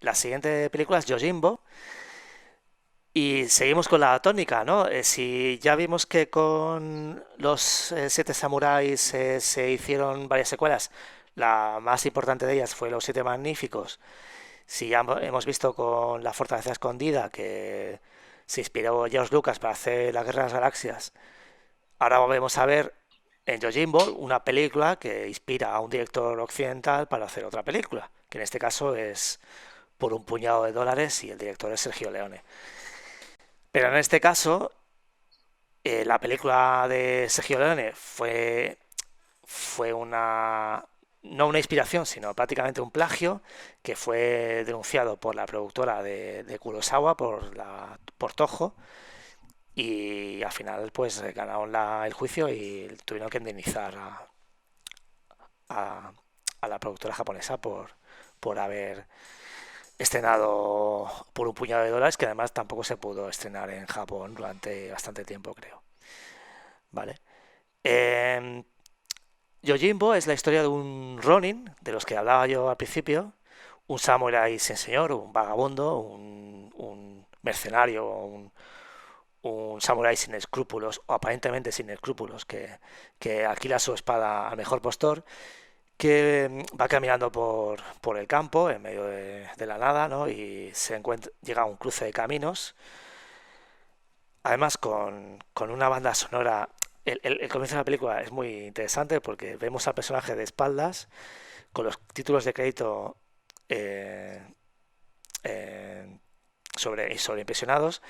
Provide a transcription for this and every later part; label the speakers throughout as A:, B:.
A: la siguiente película es Yojimbo y seguimos con la tónica, ¿no? Si ya vimos que con los siete samuráis se hicieron varias secuelas, la más importante de ellas fue Los Siete Magníficos. Si ya hemos visto con La Fortaleza Escondida que se inspiró George Lucas para hacer La Guerra de las Galaxias, ahora volvemos a ver en Yojimbo una película que inspira a un director occidental para hacer otra película, que en este caso es Por un puñado de dólares y el director es Sergio Leone. Pero en este caso, la película de Sergio Leone fue una, no una inspiración, sino prácticamente un plagio que fue denunciado por la productora de Kurosawa, por Toho, y al final pues ganaron el juicio y tuvieron que indemnizar a, a la productora japonesa por haber estrenado por un puñado de dólares, que además tampoco se pudo estrenar en Japón durante bastante tiempo, creo. ¿Vale? Eh, Yojimbo es la historia de un Ronin, de los que hablaba yo al principio, un samurái sin señor, un vagabundo, un mercenario, un samurái sin escrúpulos, o aparentemente sin escrúpulos, que alquila su espada al mejor postor, que va caminando por el campo, en medio de la nada, ¿no? Y llega a un cruce de caminos, además con una banda sonora. El comienzo de la película es muy interesante porque vemos al personaje de espaldas, con los títulos de crédito eh, eh, sobreimpresionados,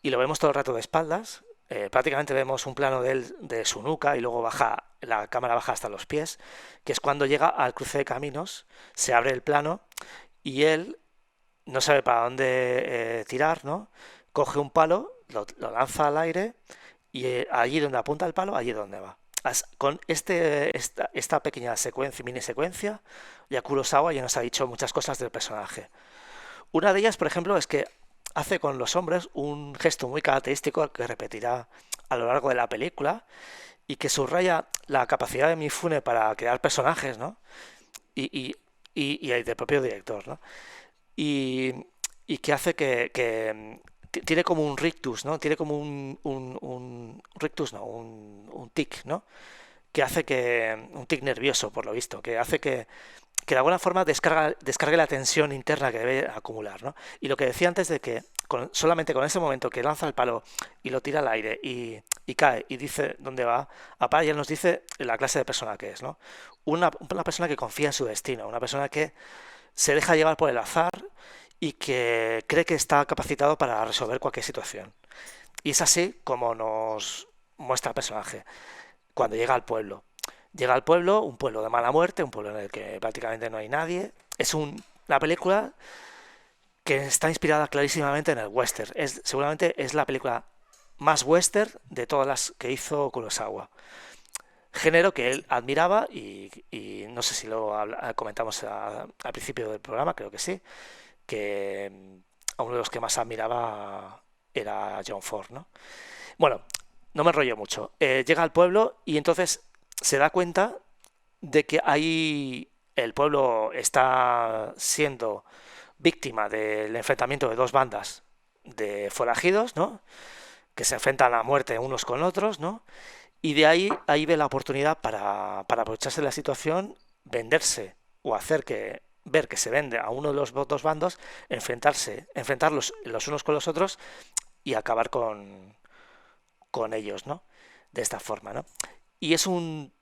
A: y lo vemos todo el rato de espaldas. Prácticamente vemos un plano de él, de su nuca, y luego la cámara baja hasta los pies, que es cuando llega al cruce de caminos, se abre el plano y él no sabe para dónde tirar, ¿no? Coge un palo, lo lanza al aire y allí donde apunta el palo, allí es donde va. Con esta pequeña secuencia, mini secuencia, ya Kurosawa ya nos ha dicho muchas cosas del personaje. Una de ellas, por ejemplo, es que hace con los hombres un gesto muy característico que repetirá a lo largo de la película y que subraya la capacidad de Mifune para crear personajes, ¿no? Y, y el del propio director, ¿no? Y, y que hace que tiene como un rictus, ¿no? Tiene como un rictus, no, un tic, ¿no? Que hace un tic nervioso, por lo visto, que hace que de alguna forma descargue la tensión interna que debe acumular, ¿no? Y lo que decía antes de que solamente con ese momento que lanza el palo y lo tira al aire y cae y dice dónde va, aparte ya nos dice la clase de persona que es, ¿no? Una persona que confía en su destino, una persona que se deja llevar por el azar y que cree que está capacitado para resolver cualquier situación. Y es así como nos muestra el personaje cuando llega al pueblo. Llega al pueblo, un pueblo de mala muerte, un pueblo en el que prácticamente no hay nadie. La película que está inspirada clarísimamente en el western. Seguramente es la película más western de todas las que hizo Kurosawa. Género que él admiraba y no sé si lo comentamos al principio del programa, creo que sí, que a uno de los que más admiraba era John Ford, ¿no? Bueno, no me enrollo mucho. Llega al pueblo y entonces se da cuenta de que ahí el pueblo está siendo víctima del enfrentamiento de dos bandas de forajidos, ¿no? Que se enfrentan a muerte unos con otros, ¿no? Y de ahí ve la oportunidad para aprovecharse de la situación, venderse o hacer que ver que se vende a uno de los dos bandos, enfrentarlos los unos con los otros y acabar con ellos, ¿no? De esta forma, ¿no? Y es un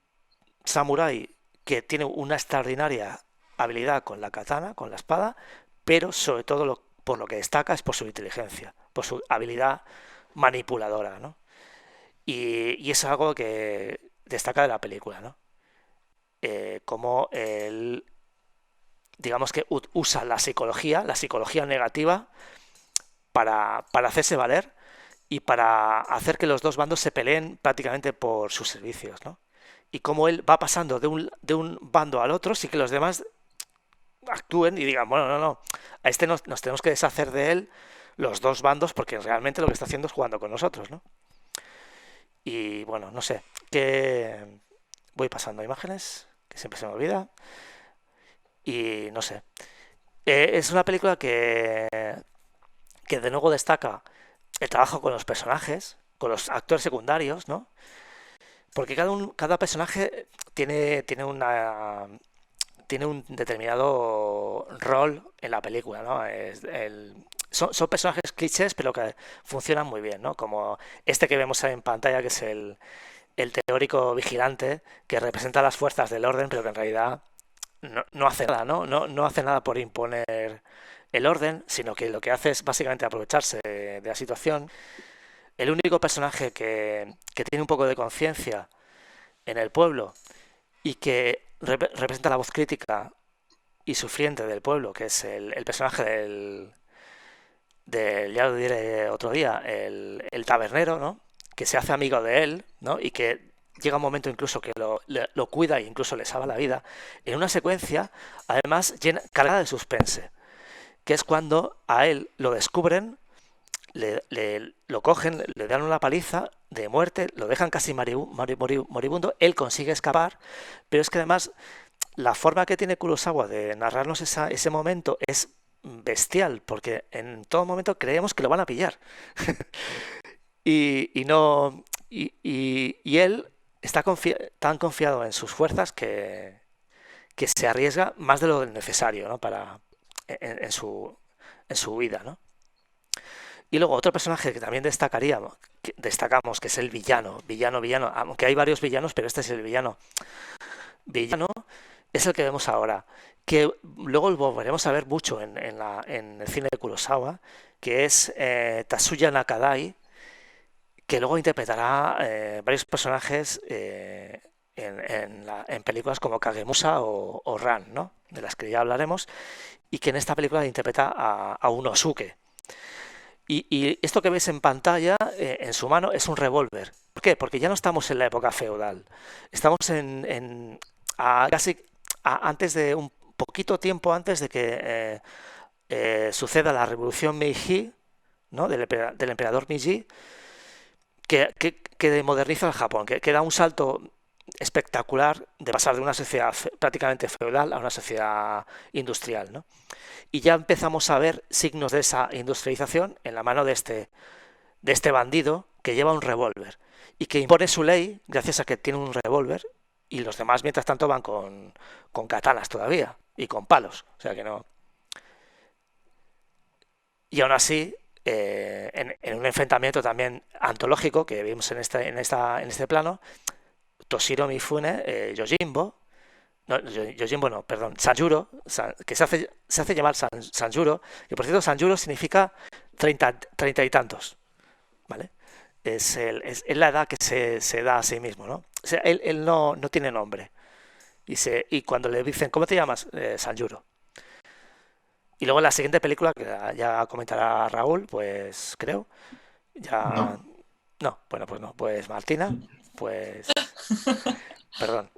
A: samurái que tiene una extraordinaria habilidad con la katana, con la espada, pero sobre todo por lo que destaca es por su inteligencia, por su habilidad manipuladora, ¿no? Y es algo que destaca de la película, ¿no? Como él, digamos que usa la psicología negativa para hacerse valer y para hacer que los dos bandos se peleen prácticamente por sus servicios, ¿no? Y como él va pasando de un bando al otro, sí que los demás actúen y digan, bueno, no, no, a este nos tenemos que deshacer de él los dos bandos porque realmente lo que está haciendo es jugando con nosotros, ¿no? Y bueno, no sé, que voy pasando imágenes, que siempre se me olvida, y no sé. Es una película que de nuevo destaca el trabajo con los personajes, con los actores secundarios, ¿no? Porque cada personaje tiene un determinado rol en la película, ¿no? Son personajes clichés, pero que funcionan muy bien, ¿no? Como este que vemos en pantalla, que es el teórico vigilante, que representa las fuerzas del orden, pero que en realidad no hace nada, ¿no? No hace nada por imponer el orden, sino que lo que hace es básicamente aprovecharse de la situación. El único personaje que tiene un poco de conciencia en el pueblo y que representa la voz crítica y sufriente del pueblo, que es el personaje ya lo diré otro día, el tabernero, ¿no? Que se hace amigo de él, ¿no? Y que llega un momento incluso que lo cuida e incluso le salva la vida, en una secuencia, además, cargada de suspense, que es cuando a él lo descubren, lo cogen, le dan una paliza de muerte, lo dejan casi moribundo, él consigue escapar, pero es que además la forma que tiene Kurosawa de narrarnos ese momento es bestial, porque en todo momento creemos que lo van a pillar. Y no. Y él está tan confiado en sus fuerzas que se arriesga más de lo necesario, ¿no? En su vida, ¿no? Y luego otro personaje que también destacamos, que es el villano, aunque hay varios villanos, pero este es el villano es el que vemos ahora, que luego lo volveremos a ver mucho en el cine de Kurosawa, que es Tatsuya Nakadai, que luego interpretará varios personajes en películas como Kagemusa o Ran, ¿no? De las que ya hablaremos, y que en esta película interpreta a Unosuke. Y esto que veis en pantalla, en su mano, es un revólver. ¿Por qué? Porque ya no estamos en la época feudal. Estamos casi antes de un poquito tiempo antes de que suceda la revolución Meiji, ¿no? Del emperador Meiji, que moderniza el Japón, que da un salto espectacular de pasar de una sociedad prácticamente feudal a una sociedad industrial, ¿no? Y ya empezamos a ver signos de esa industrialización en la mano de este bandido que lleva un revólver y que impone su ley gracias a que tiene un revólver, y los demás mientras tanto van con katanas todavía y con palos, o sea que no. Y aún así, en un enfrentamiento también antológico que vimos en este plano, Toshiro Mifune, Yojimbo, no, Yojimbo no, perdón, Sanjuro, que se hace llamar Sanjuro, que por cierto Sanjuro significa 30 y tantos, ¿vale? Es la edad que se da a sí mismo, ¿no? O sea, él no tiene nombre. Y cuando le dicen, ¿cómo te llamas? Sanjuro. Y luego en la siguiente película, que ya comentará Raúl, pues creo, ya.
B: No.
A: No, bueno, pues no, pues Martina, pues. Perdón.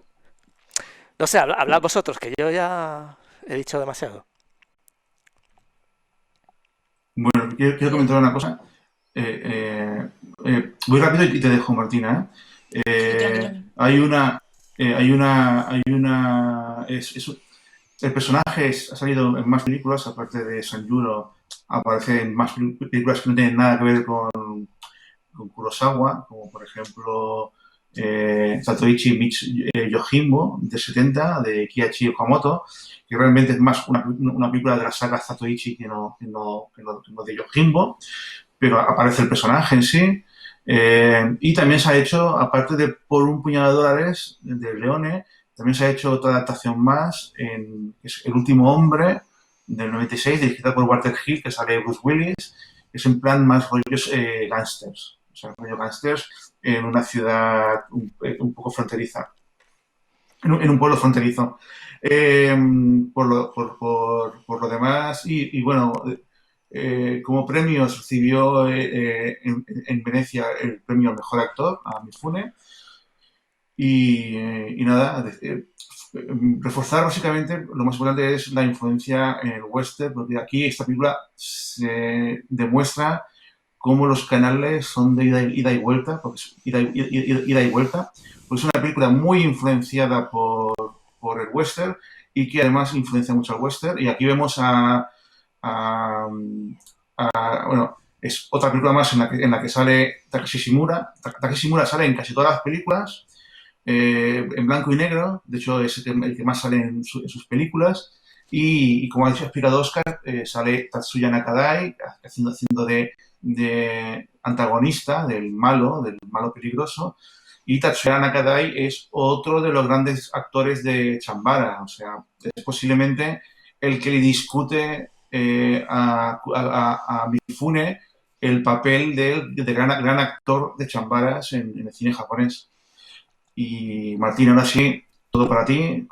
A: No sé, hablad vosotros, que yo ya he dicho demasiado.
B: Bueno, quiero comentar una cosa. Voy rápido y te dejo, Martina.
C: Sí, tranqui, tranqui.
B: El personaje ha salido en más películas, aparte de Sanjuro, aparece en más películas que no tienen nada que ver con Kurosawa, como por ejemplo Satoichi Yojimbo, de 70, de Kiichi Okamoto, que realmente es más una película de la saga Satoichi que no de Yojimbo, pero aparece el personaje en sí. Y también se ha hecho, aparte de Por un puñado de dólares, de Leone, también se ha hecho otra adaptación más, es El último hombre, del 96, dirigida por Walter Hill, que sale Bruce Willis. Es en plan más rollos gángsters. O sea, rollo gángsters en una ciudad un poco fronteriza. En un pueblo fronterizo. Por lo demás, y bueno, como premios recibió en Venecia el premio al mejor actor a Mifune. Y nada, reforzar básicamente lo más importante es la influencia en el western, porque aquí esta película se demuestra cómo los canales son de ida y vuelta, porque es ida y vuelta, pues es una película muy influenciada por el western y que además influencia mucho al western. Y aquí vemos a, bueno, es otra película más en la que sale Takashi Shimura. Takashi Shimura sale en casi todas las películas, en blanco y negro, de hecho es el que más sale en sus películas. Y como ha dicho, explicado Oscar, sale Tatsuya Nakadai haciendo de antagonista, del malo peligroso. Y Tatsuya Nakadai es otro de los grandes actores de Chambara, o sea, es posiblemente el que le discute a Mifune el papel de gran actor de Chambaras en el cine japonés. Y Martín, ahora sí, todo para ti.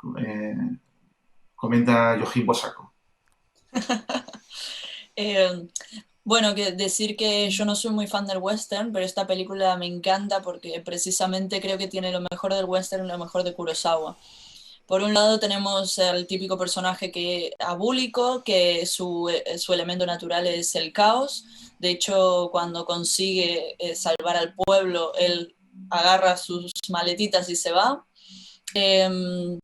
B: Comenta Yohim Bosako.
C: Eh, bueno, que decir que yo no soy muy fan del western, pero esta película me encanta porque precisamente creo que tiene lo mejor del western y lo mejor de Kurosawa. Por un lado tenemos el típico personaje que abúlico, que su elemento natural es el caos. De hecho, cuando consigue salvar al pueblo, él agarra sus maletitas y se va. Eh,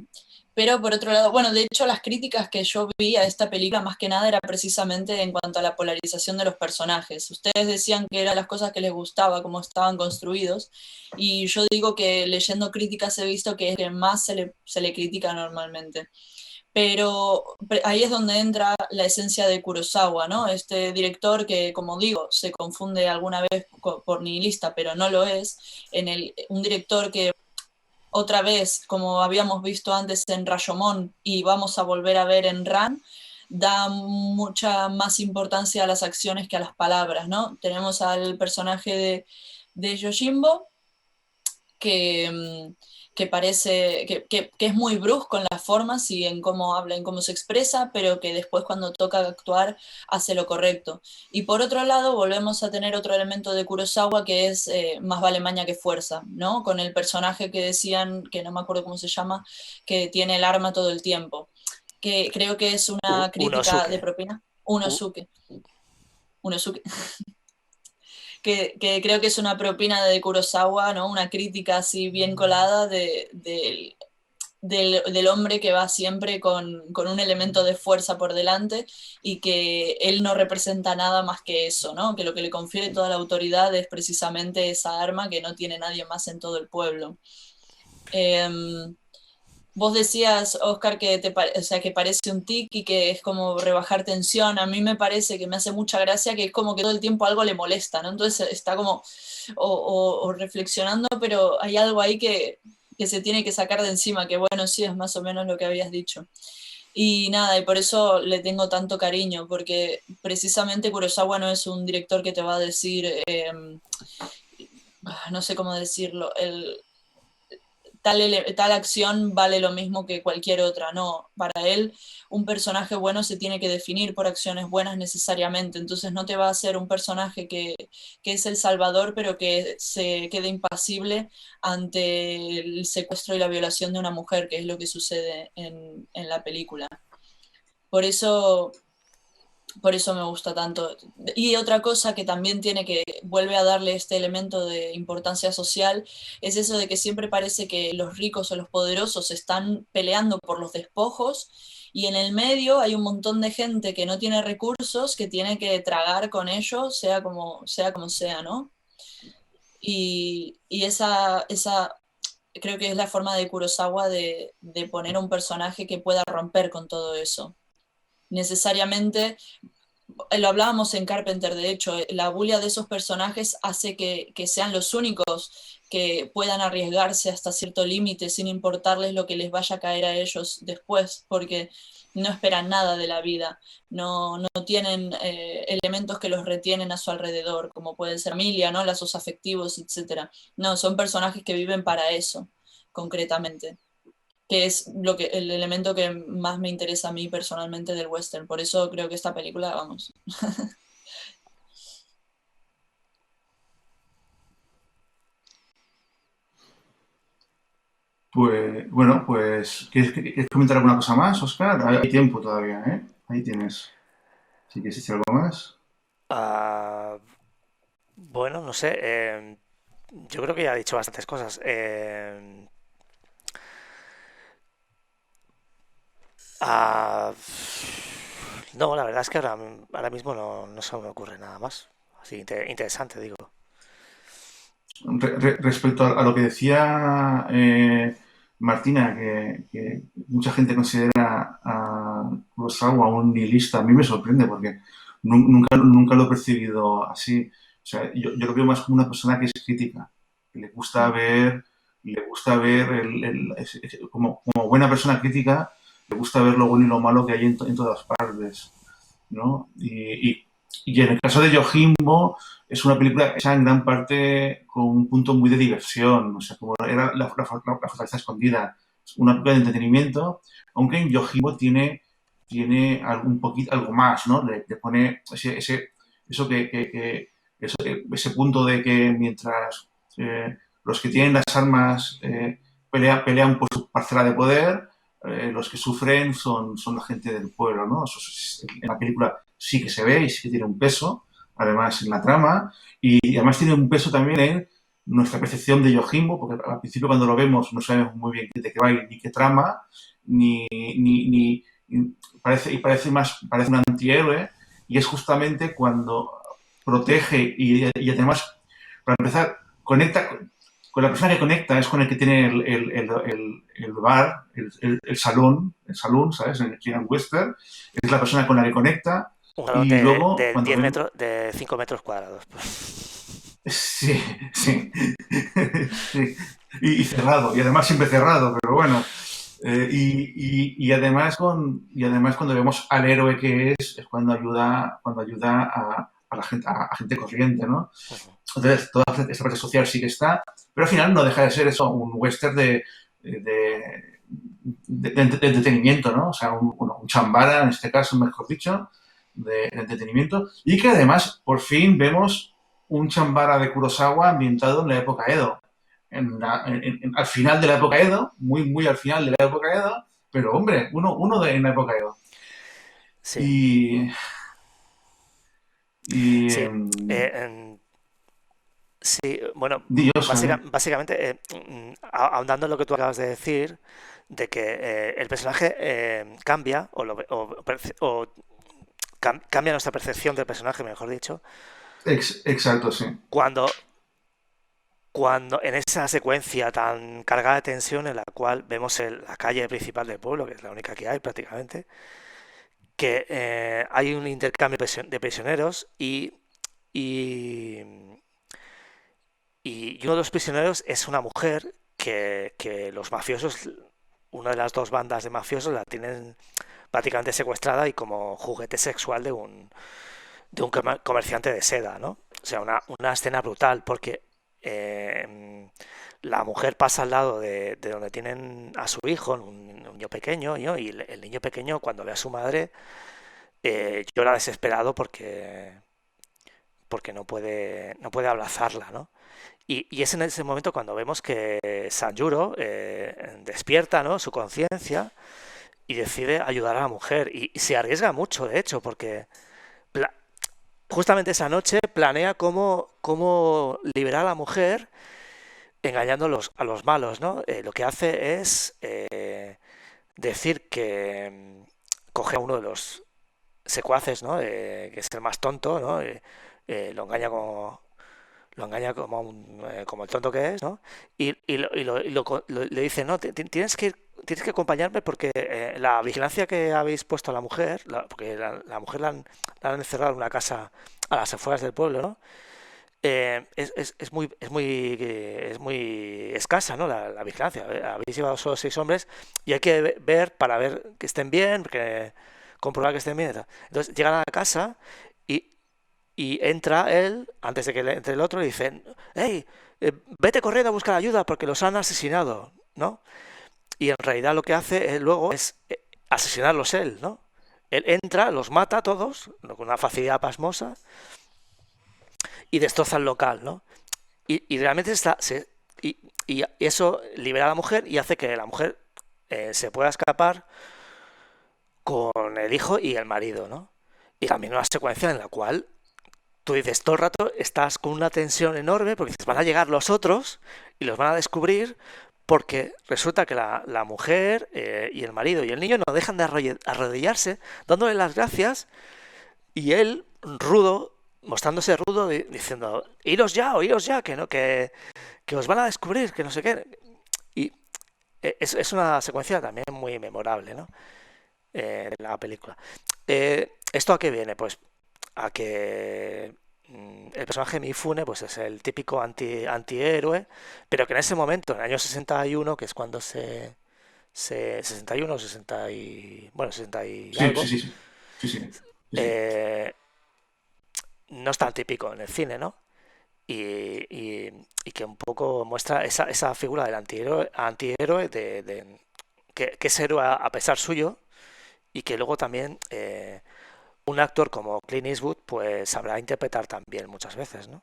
C: pero por otro lado, bueno, de hecho las críticas que yo vi a esta película más que nada era precisamente en cuanto a la polarización de los personajes. Ustedes decían que eran las cosas que les gustaba, cómo estaban construidos, y yo digo que leyendo críticas he visto que es que más se le critica normalmente. Pero ahí es donde entra la esencia de Kurosawa, ¿no? Este director que, como digo, se confunde alguna vez por nihilista, pero no lo es. Un director que otra vez, como habíamos visto antes en Rashomon y vamos a volver a ver en Ran, da mucha más importancia a las acciones que a las palabras, ¿no? Tenemos al personaje de Yojimbo, que, que parece que es muy brusco en las formas y en cómo habla, en cómo se expresa, pero que después cuando toca actuar hace lo correcto. Y por otro lado, volvemos a tener otro elemento de Kurosawa que es más vale maña que fuerza, ¿no? Con el personaje que decían, que no me acuerdo cómo se llama, que tiene el arma todo el tiempo, que creo que es una crítica de
A: Unosuke.
C: propina.
A: U-
C: Unosuke. Unosuke. Que creo que es una propina de Kurosawa, ¿no? Una crítica así bien colada del hombre que va siempre con un elemento de fuerza por delante y que él no representa nada más que eso, ¿no? Que lo que le confiere toda la autoridad es precisamente esa arma que no tiene nadie más en todo el pueblo. Vos decías, Oscar, o sea, que parece un tic y que es como rebajar tensión. A mí me parece que me hace mucha gracia que es como que todo el tiempo algo le molesta, ¿no? Entonces está como o reflexionando, pero hay algo ahí que se tiene que sacar de encima, que bueno, sí, es más o menos lo que habías dicho. Y nada, y por eso le tengo tanto cariño, porque precisamente Kurosawa no es un director que te va a decir, no sé cómo decirlo, tal acción vale lo mismo que cualquier otra. No, para él un personaje bueno se tiene que definir por acciones buenas necesariamente. Entonces no te va a hacer un personaje que es el salvador, pero que se quede impasible ante el secuestro y la violación de una mujer, que es lo que sucede en la película. Por eso por eso me gusta tanto. Y otra cosa que también tiene que vuelve a darle este elemento de importancia social es eso de que siempre parece que los ricos o los poderosos están peleando por los despojos y en el medio hay un montón de gente que no tiene recursos, que tiene que tragar con ellos, sea como sea, ¿no? Y esa creo que es la forma de Kurosawa de poner un personaje que pueda romper con todo eso. Necesariamente lo hablábamos en Carpenter, de hecho, la bulia de esos personajes hace que sean los únicos que puedan arriesgarse hasta cierto límite sin importarles lo que les vaya a caer a ellos después, porque no esperan nada de la vida, no tienen elementos que los retienen a su alrededor, como pueden ser familia, ¿no? Lazos afectivos, etcétera. No, son personajes que viven para eso, concretamente, que es el elemento que más me interesa a mí personalmente del western. Por eso creo que esta película, vamos.
B: Pues, bueno, pues, ¿quieres comentar alguna cosa más, Oscar? Hay tiempo todavía, ¿eh? Ahí tienes. Si quieres decir algo más.
A: Ah, bueno, no sé. Yo creo que ya he dicho bastantes cosas. Ah, no, la verdad es que ahora mismo no se me ocurre nada más. Así interesante, digo.
B: Respecto a lo que decía Martina, que mucha gente considera a Kurosawa un nihilista, a mí me sorprende porque nunca lo he percibido así. O sea, yo lo veo más como una persona que es crítica, que le gusta ver como buena persona crítica, le gusta ver lo bueno y lo malo que hay en todas partes, ¿no? Y en el caso de Yojimbo, es una película hecha en gran parte con un punto muy de diversión, o sea, como era la fortaleza escondida, una película de entretenimiento, aunque en Yojimbo tiene un poquito, algo más, ¿no? Le pone eso ese punto de que mientras los que tienen las armas pelean por su parcela de poder, los que sufren son la gente del pueblo, ¿no? En la película sí que se ve y sí que tiene un peso, además en la trama, y además tiene un peso también en nuestra percepción de Yojimbo, porque al principio cuando lo vemos no sabemos muy bien de qué va ni qué trama, ni parece un antihéroe, y es justamente cuando protege y además, para empezar, conecta con la persona que conecta, es con el que tiene el bar, el salón, ¿sabes? En el western, es la persona con la que conecta,
A: Un galón
B: y luego
A: de
B: cuando
A: 10
B: vemos.
A: metros, de 5 metros cuadrados. Pues.
B: Sí, sí. Sí. Y cerrado, y además siempre cerrado, pero bueno. Y además cuando vemos al héroe que es cuando ayuda a gente corriente, ¿no? Entonces, toda esta parte social sí que está, pero al final no deja de ser eso, un western de, de entretenimiento, ¿no? O sea, un chambara, en este caso, mejor dicho, de entretenimiento, y que además, por fin, vemos un chambara de Kurosawa ambientado en la época Edo. Al final de la época Edo, muy al final de la época Edo, pero hombre, en la época Edo.
A: Sí,
B: Y, y
A: sí. Sí, bueno,
B: Dios, ¿eh?
A: básicamente, ahondando en lo que tú acabas de decir, de que el personaje cambia, cambia nuestra percepción del personaje, mejor dicho,
B: Exacto, sí.
A: cuando, cuando en esa secuencia tan cargada de tensión en la cual vemos la calle principal del pueblo, que es la única que hay prácticamente, que hay un intercambio de prisioneros y, y uno de los prisioneros es una mujer que los mafiosos, una de las dos bandas de mafiosos la tienen prácticamente secuestrada y como juguete sexual de un comerciante de seda, ¿no? O sea, una escena brutal porque la mujer pasa al lado de donde tienen a su hijo, un niño pequeño, ¿no? Y el niño pequeño cuando ve a su madre llora desesperado porque no puede abrazarla, ¿no? Y es en ese momento cuando vemos que Sanjuro despierta, ¿no? Su conciencia y decide ayudar a la mujer. Y se arriesga mucho, de hecho, porque pla- justamente esa noche planea cómo liberar a la mujer engañando a los malos, ¿no? Lo que hace es decir que coge a uno de los secuaces, ¿no? Que es el más tonto, ¿no? Lo engaña como el tonto que es, ¿no? Le dice, no, tienes que acompañarme porque la vigilancia que habéis puesto a la mujer, porque la mujer la han encerrado en una casa a las afueras del pueblo, ¿no? Es muy escasa, ¿no? La vigilancia. Habéis llevado solo 6 hombres y hay que ver para ver que estén bien, comprobar que estén bien. Y tal. Entonces llegan a la casa y, y entra él, antes de que entre el otro, y dice, hey, vete corriendo a buscar ayuda porque los han asesinado, ¿no? Y en realidad lo que hace luego es asesinarlos él, ¿no? Él entra, los mata a todos, con una facilidad pasmosa, y destroza el local, ¿no? Y realmente y eso libera a la mujer y hace que la mujer se pueda escapar con el hijo y el marido, ¿no? Y también una secuencia en la cual tú dices todo el rato estás con una tensión enorme porque dices, van a llegar los otros y los van a descubrir, porque resulta que la mujer y el marido y el niño no dejan de arrodillarse, dándole las gracias, y él, rudo, mostrándose rudo, diciendo, iros ya, que no, que os van a descubrir, que no sé qué. Y es una secuencia también muy memorable, ¿no? De la película. ¿Esto a qué viene? Pues a que el personaje Mifune pues es el típico antihéroe, pero que en ese momento, en el año 61, que es cuando 61, 60 y, bueno, 60 y
B: Sí, sí,
A: algo,
B: sí, sí. Sí, sí. Sí, sí.
A: eh, no es tan típico en el cine, ¿no? Y que un poco muestra esa figura del antihéroe que es héroe a pesar suyo, y que luego también un actor como Clint Eastwood pues sabrá interpretar también muchas veces, ¿no?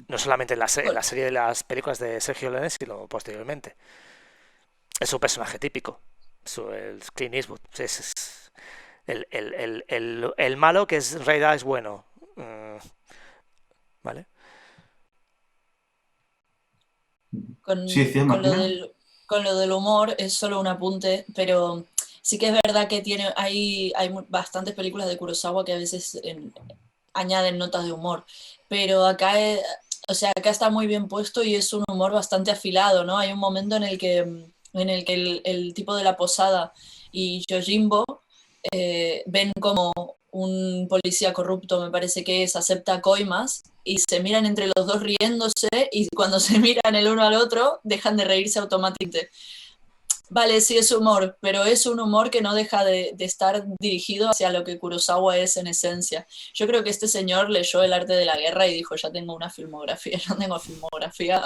A: No solamente en la serie de las películas de Sergio Leone, sino posteriormente. Es un personaje típico, el Clint Eastwood. El malo que es en realidad es bueno. ¿Vale?
B: Sí,
C: Con,
B: decía
C: con lo
B: Martina.
C: del, con lo del humor es solo un apunte, pero sí que es verdad que hay bastantes películas de Kurosawa que a veces añaden notas de humor, pero acá, o sea, acá está muy bien puesto y es un humor bastante afilado, ¿no? Hay un momento en el que el tipo de la posada y Yojimbo ven como un policía corrupto, me parece que es, acepta coimas y se miran entre los dos riéndose y cuando se miran el uno al otro dejan de reírse automáticamente. Vale, sí es humor, pero es un humor que no deja de estar dirigido hacia lo que Kurosawa es en esencia. Yo creo que este señor leyó El arte de la guerra y dijo, ya tengo una filmografía, no tengo filmografía.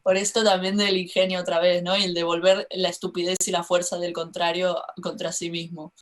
C: Por esto también del ingenio otra vez, ¿no? Y el devolver la estupidez y la fuerza del contrario contra sí mismo.